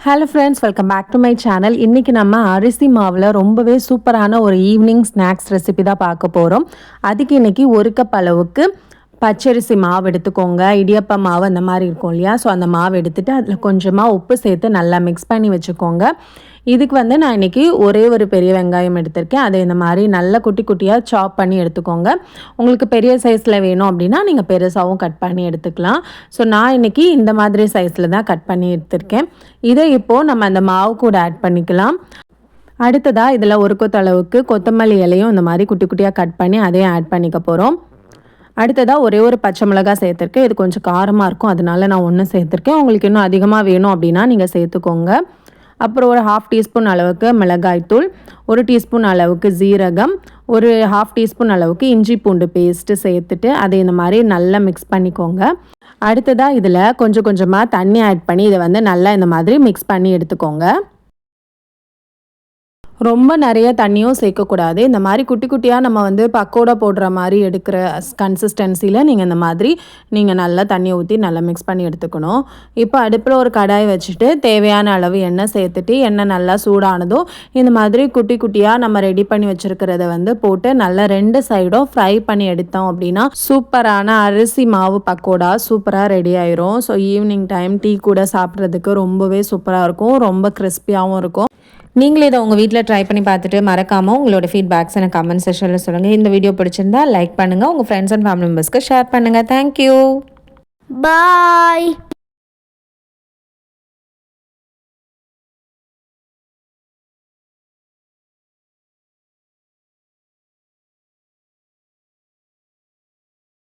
Hello friends, welcome back to my channel. இன்றைக்கி நம்ம அரிசி மாவில் ரொம்பவே சூப்பரான ஒரு ஈவினிங் ஸ்நாக்ஸ் ரெசிபி தான் பார்க்க போகிறோம். அதுக்கு இன்றைக்கி 1 கப் அளவுக்கு பச்சரிசி மாவு எடுத்துக்கோங்க. இடியப்ப மாவு அந்த மாதிரி இருக்கும் இல்லையா, ஸோ அந்த மாவு எடுத்துகிட்டு அதில் கொஞ்சமாக உப்பு சேர்த்து நல்லா மிக்ஸ் பண்ணி வச்சுக்கோங்க. இதுக்கு நான் இன்றைக்கி ஒரே ஒரு பெரிய வெங்காயம் எடுத்திருக்கேன். அதை இந்த மாதிரி நல்லா குட்டி குட்டியாக சாப் பண்ணி எடுத்துக்கோங்க. உங்களுக்கு பெரிய சைஸில் வேணும் அப்படின்னா நீங்கள் பெருசாகவும் கட் பண்ணி எடுத்துக்கலாம். ஸோ நான் இன்றைக்கி இந்த மாதிரி சைஸில் தான் கட் பண்ணி எடுத்திருக்கேன். இதை இப்போது நம்ம அந்த மாவு கூட ஆட் பண்ணிக்கலாம். அடுத்ததாக இதில் 1 கொத்தளவுக்கு கொத்தமல்லி இலையும் இந்த மாதிரி குட்டி குட்டியாக கட் பண்ணி அதையும் ஆட் பண்ணிக்க போகிறோம். அடுத்ததாக ஒரே ஒரு பச்சை மிளகாய் சேர்த்துருக்கேன். இது கொஞ்சம் காரமாக இருக்கும், அதனால நான் 1 சேர்த்துருக்கேன். உங்களுக்கு இன்னும் அதிகமாக வேணும் அப்படின்னா நீங்கள் சேர்த்துக்கோங்க. அப்புறம் ஒரு 1/2 டீஸ்பூன் அளவுக்கு மிளகாய்த்தூள், 1 டீஸ்பூன் அளவுக்கு ஜீரகம், ஒரு 1/2 டீஸ்பூன் அளவுக்கு இஞ்சி பூண்டு பேஸ்ட்டு சேர்த்துட்டு அதை இந்த மாதிரி நல்லா மிக்ஸ் பண்ணிக்கோங்க. அடுத்ததாக இதில் கொஞ்சம் கொஞ்சமாக தண்ணி ஆட் பண்ணி இதை நல்லா இந்த மாதிரி மிக்ஸ் பண்ணி எடுத்துக்கோங்க. ரொம்ப நிறைய தண்ணியும் சேர்க்கக்கூடாது. இந்த மாதிரி குட்டி குட்டியாக நம்ம பக்கோடா போடுற மாதிரி எடுக்கிற கன்சிஸ்டன்சியில் நீங்கள் இந்த மாதிரி நல்லா தண்ணி ஊற்றி நல்லா மிக்ஸ் பண்ணி எடுத்துக்கணும். இப்போ அடுப்பில் ஒரு கடாய் வச்சுட்டு தேவையான அளவு எண்ணெய் சேர்த்துட்டு எண்ணெய் நல்லா சூடானதும் இந்த மாதிரி குட்டி குட்டியாக நம்ம ரெடி பண்ணி வச்சுருக்கிறத போட்டு நல்லா 2 சைடும் ஃப்ரை பண்ணி எடுத்தோம் அப்படின்னா சூப்பரான அரிசி மாவு பக்கோடா சூப்பராக ரெடி ஆயிரும். ஸோ ஈவினிங் டைம் டீ கூட சாப்பிட்றதுக்கு ரொம்பவே சூப்பராக இருக்கும், ரொம்ப கிறிஸ்பியாகவும் இருக்கும். நீங்களே இதை உங்கள் வீட்டில் ட்ரை பண்ணி பார்த்துட்டு மறக்காமல் உங்களோட ஃபீட்பேக்ஸ் எனக்கு கமெண்ட் செக்ஷனில் சொல்லுங்கள். இந்த வீடியோ பிடிச்சிருந்தா லைக் பண்ணுங்கள், உங்கள் ஃப்ரெண்ட்ஸ் அண்ட் ஃபேமிலி மெம்பர்ஸ்க்கு ஷேர் பண்ணுங்கள். தேங்க்யூ, பாய்.